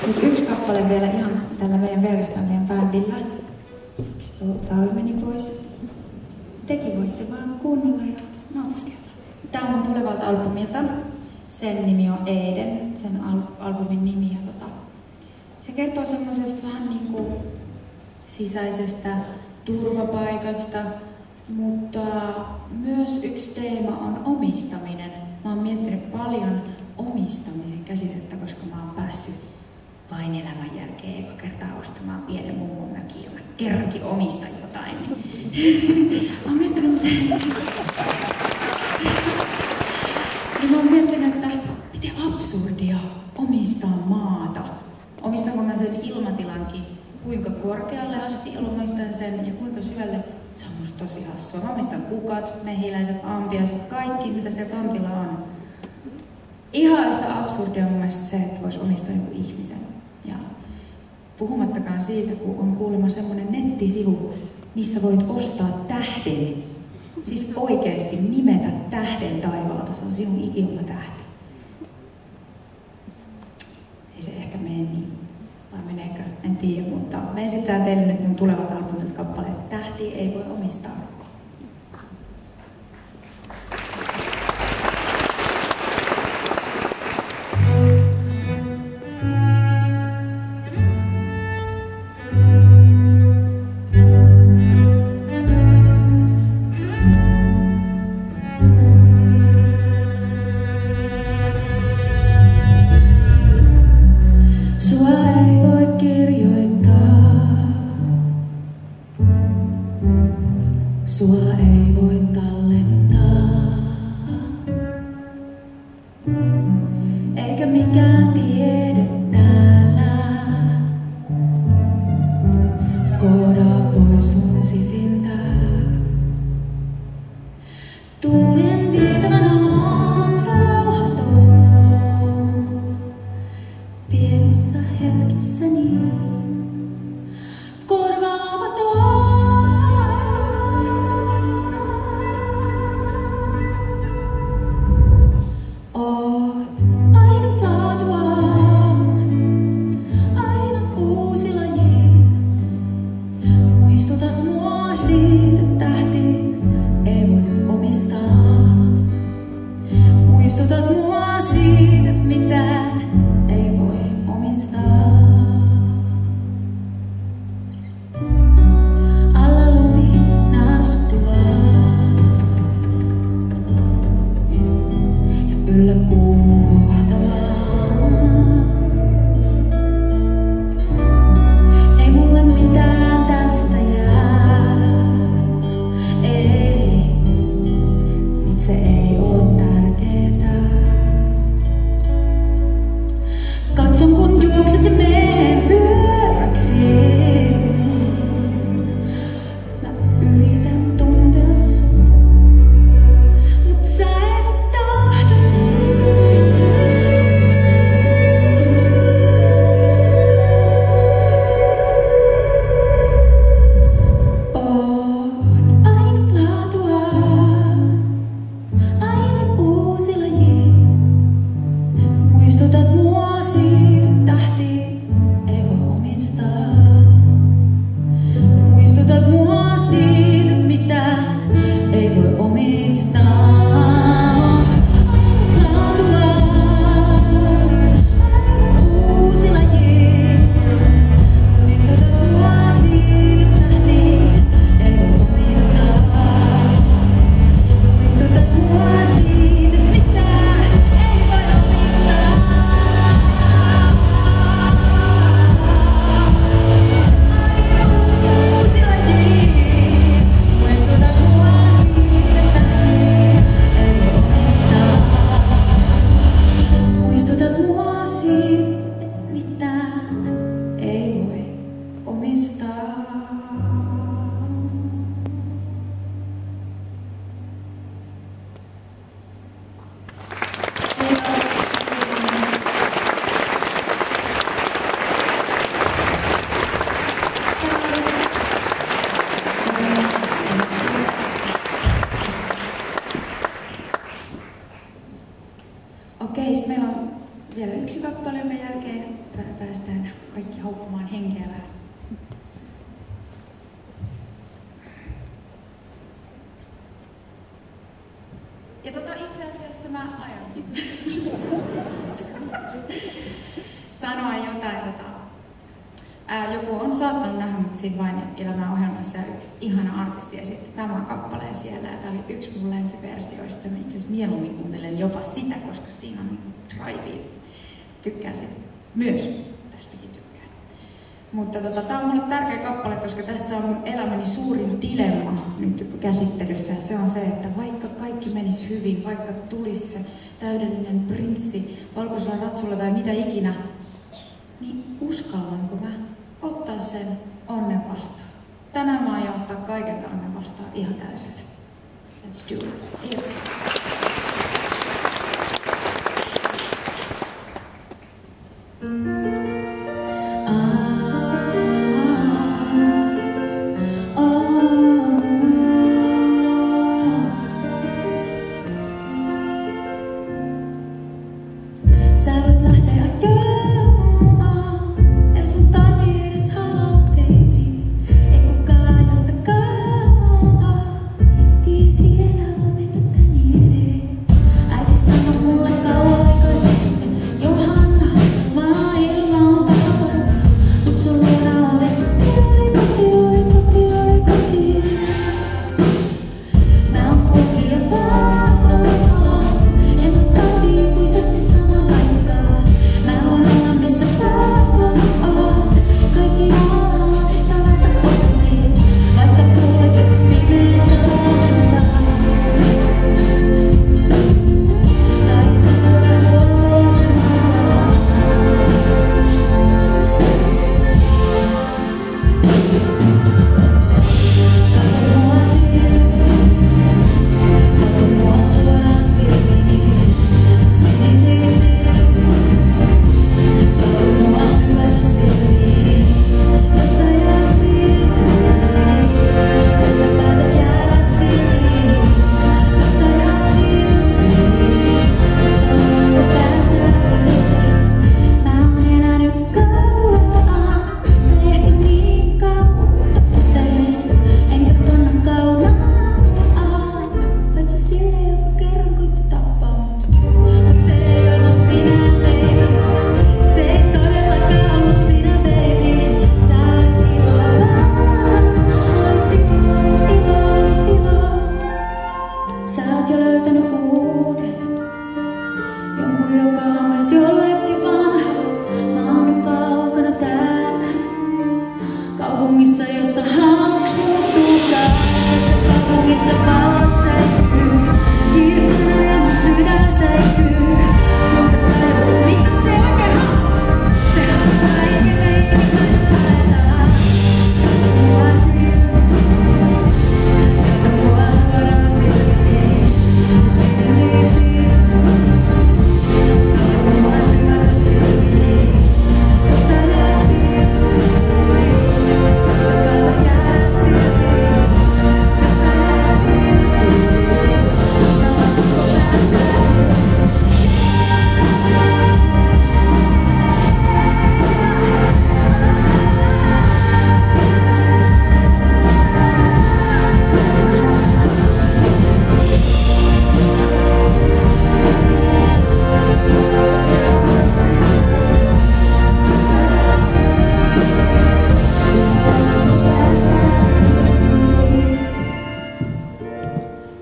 Nyt yksi kappale vielä ihan tällä meidän Verestandien bändillä. Siksi tuo Rauli meni pois. Tekin voitte vaan kuunnella ja nautiskella. Tää on mun tulevalta albumilta. Sen nimi on Eden, sen albumin nimi. Ja se kertoo semmosesta vähän niinku sisäisestä turvapaikasta, mutta myös yksi teema on omistaminen. Mä oon miettinyt paljon omistamisen käsitettä, koska mä oon päässyt vain elämän jälkeen eka kertaa ostamaan pienen mummon mökin ja mä kerrankin omistan jotain. Mä oon miettinyt, mä oon miettinyt, että miten absurdia omistaa maata. Omistanko mä sen ilmatilankin, kuinka korkealle asti omistan sen ja kuinka syvälle. Se on musta tosi hassua. Mä omistan kukat, mehiläiset, ampiaiset, kaikki mitä siellä tontilla on. Ihan yhtä absurdia on mun mielestä se, että vois omistaa joku ihmisen. Ja puhumattakaan siitä, kun on kuulemma semmonen nettisivu, missä voit ostaa tähden. Siis oikeesti nimetä tähden taivaalta, se on sinun ikioma tähti. Ei se ehkä mene niin, vai meneekö, en tiedä, mutta me esittää teille nyt mun tulevat albumit kappaleet Tähti ei voi omistaa. ei voi tallentaa. Eikä mikään tiede täällä koodaa pois sun sisintä. Tuulien vietävänä oot rauhaton pienissä hetkissäni. Okei, sitten meillä on vielä yksi kappale, jonka jälkeen päästään kaikki haukkumaan henkeä vähän. Ja itse asiassa mä ajankin sanoa jotain. Joku on saattanut nähdä mut siinä Vain elämän ohjelmassa ja yksi ihana artisti esitti tämän kappaleen siellä. Ja tää oli yksi mun lempiversioista. Mä itse asiassa mieluummin kuuntelen jopa sitä, koska siinä on niinku drivea. Tykkään sen myös. Tästäkin tykkään. Mutta tää on mulle tärkeä kappale, koska tässä on mun elämäni suurin dilemma nyt käsittelyssä. Ja se on se, että vaikka kaikki menisi hyvin, vaikka tulisi se täydellinen prinssi valkoisella ratsulla tai mitä ikinä, niin uskallanko mä ottaa sen onnen vastaan? Tänään mä aion ottaa kaiken onnen vastaan ihan täysillä. Let's do it. Here. Sä voit lähteä ajamaan, ja sun tarvii edes halaa, baby. Ei kukaan ajattakaan, tiesi elää mennyttä niin.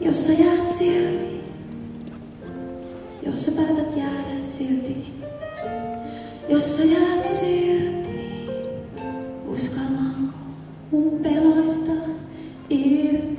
Jos sä jäät silti, jos sä päätät jäädä silti, jos sä jäät silti, uskallanko mun peloista irti?